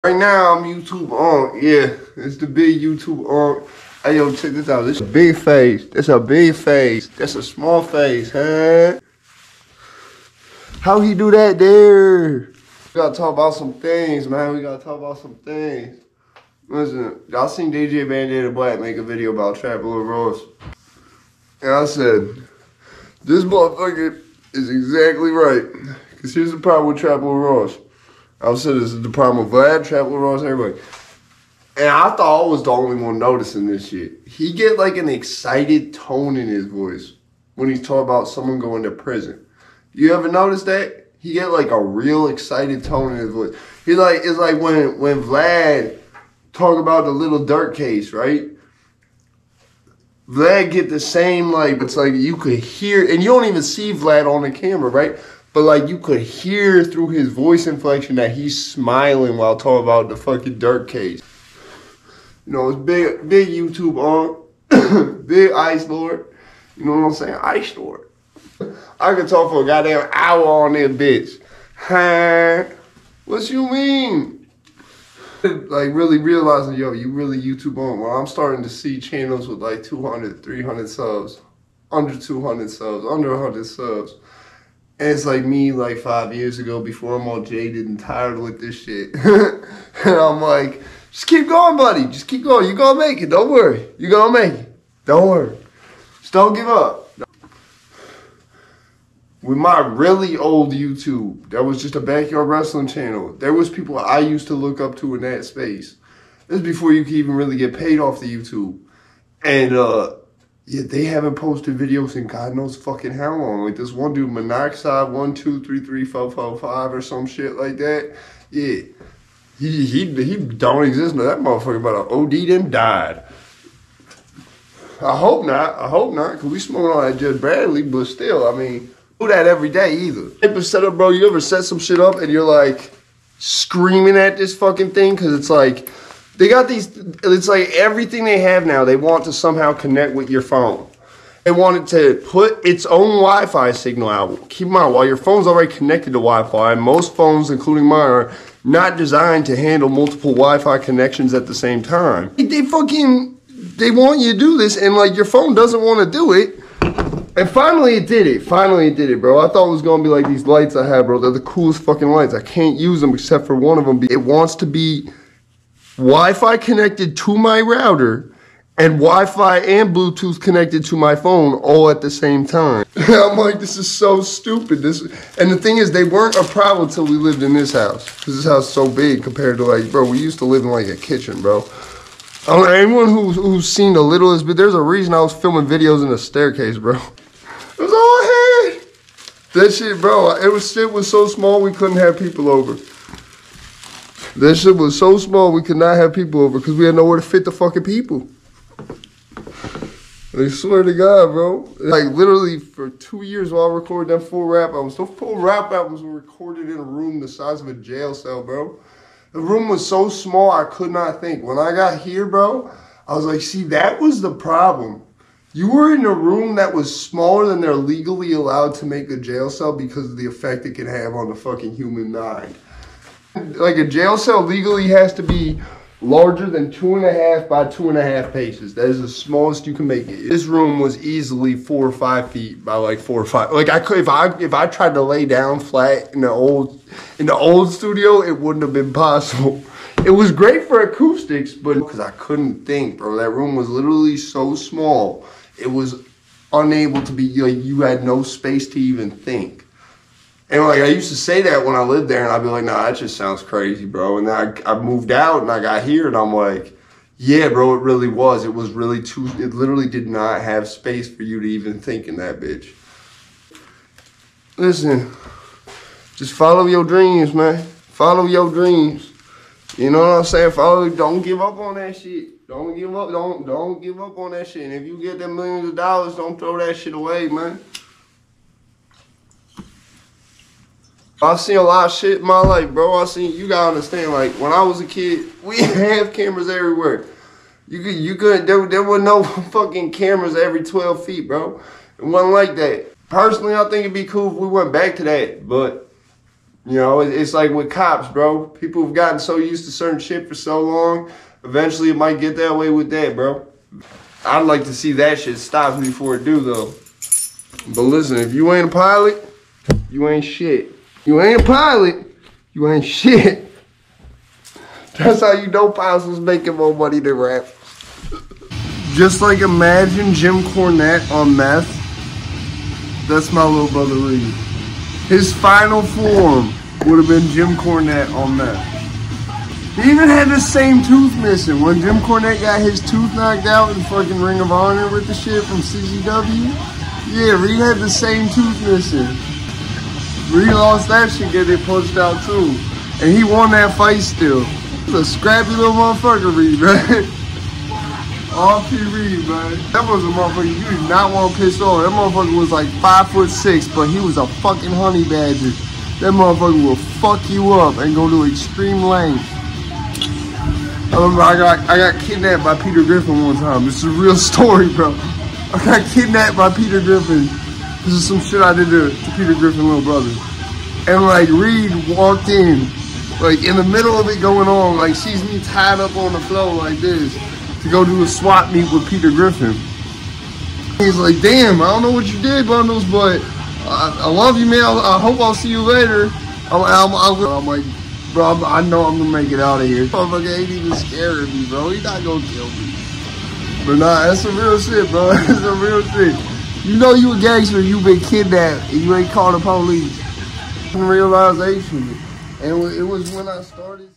Right now, I'm YouTube on. Yeah, it's the big YouTube on. Hey, yo, check this out. This is a big face. That's a big face. That's a small face, huh? How he do that there? We gotta talk about some things, man. We gotta talk about some things. Listen, y'all seen DJ Bandana Black make a video about Trap Lil Ross. And I said, this motherfucker is exactly right. Because here's the problem with Trap Lil Ross. I said this is the problem with Vlad, Trap Lil Ross, everybody. And I thought I was the only one noticing this shit. He get like an excited tone in his voice when he's talking about someone going to prison. You ever notice that? He get like a real excited tone in his voice. He like, it's like when Vlad talk about the Lil Durk case, right? Vlad get the same, like, it's like you could hear, and you don't even see Vlad on the camera, right? But like you could hear through his voice inflection that he's smiling while talking about the fucking Durk case. You know, it's big YouTube on, big Ice Lord. You know what I'm saying? Ice Lord. I could talk for a goddamn hour on this bitch. Huh? What you mean? Like really realizing, yo, you really YouTube on. Well, I'm starting to see channels with like 200, 300 subs, under 200 subs, under 100 subs. And it's like me like 5 years ago before I'm all jaded and tired with this shit. And I'm like, just keep going, buddy. Just keep going. You're going to make it. Don't worry. You're going to make it. Don't worry. Just don't give up. With my really old YouTube, that was just a backyard wrestling channel. There was people I used to look up to in that space. This is before you could even really get paid off the YouTube. And, yeah, they haven't posted videos in God knows fucking how long. Like this one dude, Monoxide 1233445 or some shit like that. Yeah, he don't exist now. That motherfucker about to OD'd and died. I hope not. I hope not, cause we smoking on that Judge Bradley. But still, I mean, do that every day either. Ever set up, bro? You ever set some shit up and you're like screaming at this fucking thing, cause it's like. They got these, it's like everything they have now, they want to somehow connect with your phone. They wanted to put its own Wi-Fi signal out. Keep in mind, while your phone's already connected to Wi-Fi, most phones, including mine, are not designed to handle multiple Wi-Fi connections at the same time. They want you to do this, and like your phone doesn't want to do it. And finally it did it. Finally it did it, bro. I thought it was going to be like these lights I have, bro. They're the coolest fucking lights. I can't use them except for one of them. It wants to be Wi-Fi connected to my router and Wi-Fi and Bluetooth connected to my phone all at the same time. I'm like, this is so stupid. And the thing is, they weren't a problem until we lived in this house. Because this house is so big compared to like, bro, we used to live in like a kitchen, bro. I don't know, anyone who's seen the littlest, but there's a reason I was filming videos in a staircase, bro. It was all I had. That shit, bro, shit was so small we couldn't have people over. That shit was so small we could not have people over because we had nowhere to fit the fucking people. I swear to God, bro. Like literally for 2 years while I recorded them full rap albums. Those full rap albums were recorded in a room the size of a jail cell, bro. The room was so small I could not think. When I got here, bro, I was like, see, that was the problem. You were in a room that was smaller than they're legally allowed to make a jail cell because of the effect it can have on the fucking human mind. Like a jail cell legally has to be larger than 2.5 by 2.5 paces. That is the smallest you can make it. This room was easily 4 or 5 feet by like 4 or 5. Like I could, if I tried to lay down flat in the old studio, it wouldn't have been possible. It was great for acoustics, but because I couldn't think, bro. That room was literally so small. It was unable to be, like, you had no space to even think. And like I used to say that when I lived there, and I'd be like, nah, that just sounds crazy, bro. And then I moved out and I got here and I'm like, yeah, bro, it really was. It was really it literally did not have space for you to even think in that bitch. Listen, just follow your dreams, man. Follow your dreams. You know what I'm saying? Don't give up on that shit. Don't give up, don't give up on that shit. And if you get them millions of dollars, don't throw that shit away, man. I've seen a lot of shit in my life, bro. You gotta understand, like, when I was a kid, we had cameras everywhere. There were no fucking cameras every 12 feet, bro. It wasn't like that. Personally, I think it'd be cool if we went back to that, but You know, it's like with cops, bro. People have gotten so used to certain shit for so long, eventually it might get that way with that, bro. I'd like to see that shit stop before it do, though. But listen, if you ain't a pilot, you ain't shit. You ain't a pilot, you ain't shit. That's how you know pilots was making more money than rappers. Just like imagine Jim Cornette on meth. That's my little brother Reed. His final form would have been Jim Cornette on meth. He even had the same tooth missing. When Jim Cornette got his tooth knocked out in fucking Ring of Honor with the shit from CZW, yeah, Reed had the same tooth missing. Reed lost that shit, get it punched out too. And he won that fight still. He's a scrappy little motherfucker, Reed, man. R.P. Reed, man. That was a motherfucker you did not want to piss off. That motherfucker was like 5'6", but he was a fucking honey badger. That motherfucker will fuck you up and go to extreme length. I remember I got kidnapped by Peter Griffin one time. This is a real story, bro. I got kidnapped by Peter Griffin. This is some shit I did to Peter Griffin, little brother. And like Reed walked in, like in the middle of it going on, like sees me tied up on the floor like this to go do a swap meet with Peter Griffin. He's like, damn, I don't know what you did, Bundles, but I love you, man. I hope I'll see you later. I'm like, bro, I know I'm gonna make it out of here. Motherfucker ain't even scared of me, bro. He not gonna kill me. But nah, that's some real shit, bro. That's some real shit. You know you a gangster, you been kidnapped, and you ain't called the police. Realization. And it was when I started.